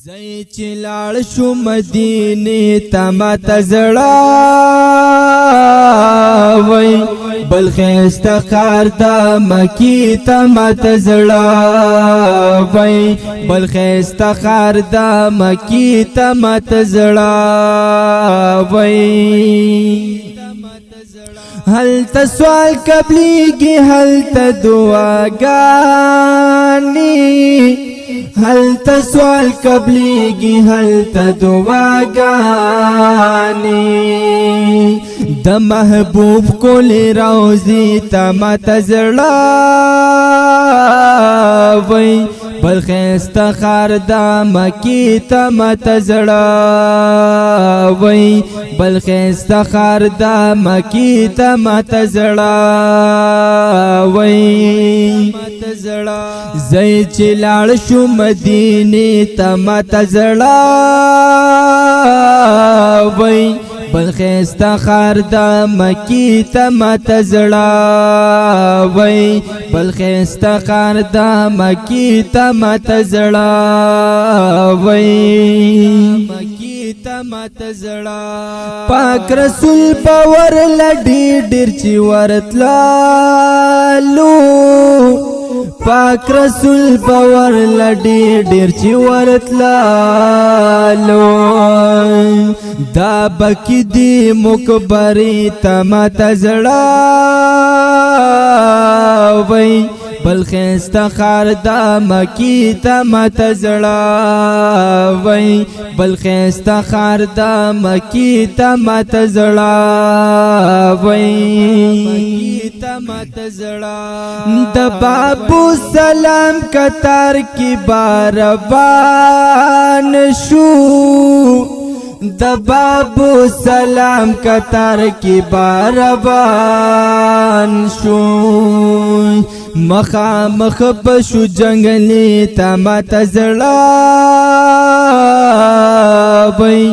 زئی چلاړ شو مدینه تما تزړه وای بل خستخار د مکی تما تزړه وای بل خستخار د مکی تما تزړه وای هل تسوال قبلیږي هل ته دعاګانی هل تسوال قبلیږي هل ته دعاګانی د محبوب کول روزي تما تزړه وای بل خستخار د مکی تما تزړه وای بل خستخار د مکی تما تزړه وای زئی چلاړ شو مدینه تما تزړه وای بل خستخار د مکی تما تزړه وای بل خستخار د مکی تما تزړه وای مکی تما تزړه پاک رسول باور لډی ډیر چی ورتلالو پاک رسول باور لډی ډیر چی ورتلالو دا بکی دی مکبری تما تزړه وای بل خستخار د مکی تما تزړه وای بل خستخار د مکی تما تزړه وای تما تزړه د بابو سلام کتار کی باربان شو د بابو سلام کتار کی باربان شو مخا مخ بشو جنگلی تما تزړه وای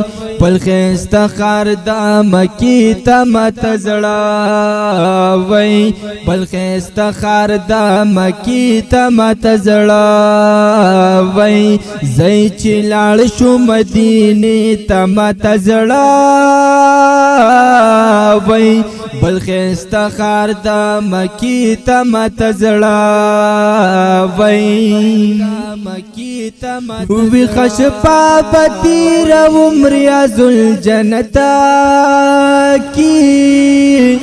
بل خستخار د مکی تما تزړه وای بل خستخار د مکی تما تزړه وای زئی چلاړ شو مدینه تما تزړه وای بل خستخار د مکی تما تزړه وای مکی تما وی خشپا بتیر عمر ازل جنتا کی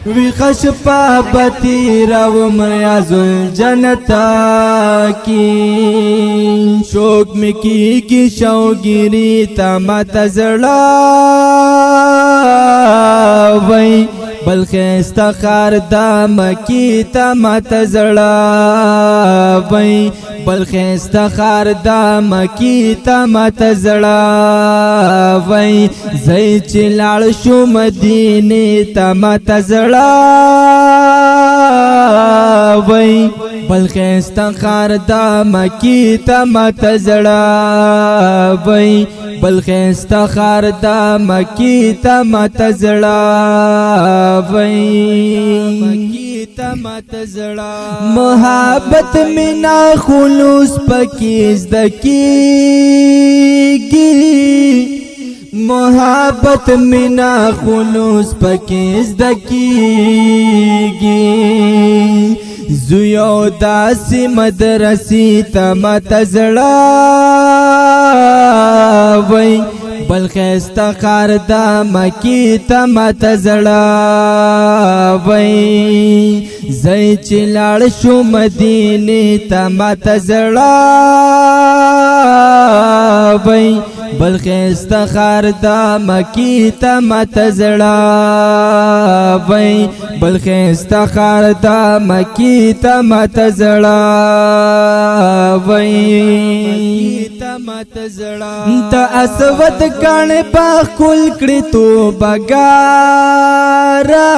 وی خشپا بتیر عمر ازل جنتا کی شوق مکی کی شوگیری تما تزړه وای بل خستخار د مکی تما تزړه وای بل خستخار د مکی تما تزړه وای زئی چلاړ شو مدینه تما تزړه وای بل خستخار د مکی تما تزړه وای بل خستخار د مکی تما تزړه وای مکی تما تزړه محبت مینا خلوص پکې زدکیږي محبت مینا خلوص پکې زدکیږي زویو داسې مدرسې تما تزړه وای بل خستخار د مکی تما تزړه وای زئی چلاړ شو مدینه تما تزړه وای بل خستخار د مکی تما تزړه وای بل خستخار د مکی تما تزړه وای تما تزړه د اسود کان په کول کړي تو بګارا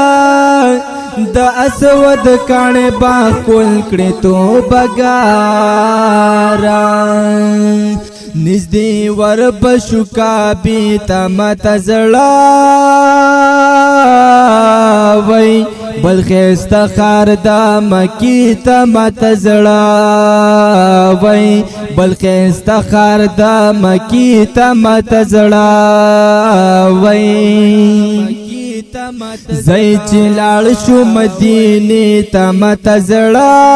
د اسود کان په کول کړي تو بګارا نزدې ور بشو کابی تما تزړه وای بل خستخار دا مکی تا متزڑا وی بل خستخار دا مکی تا متزڑا وی زی چلاړ شو مدینه تا متزڑا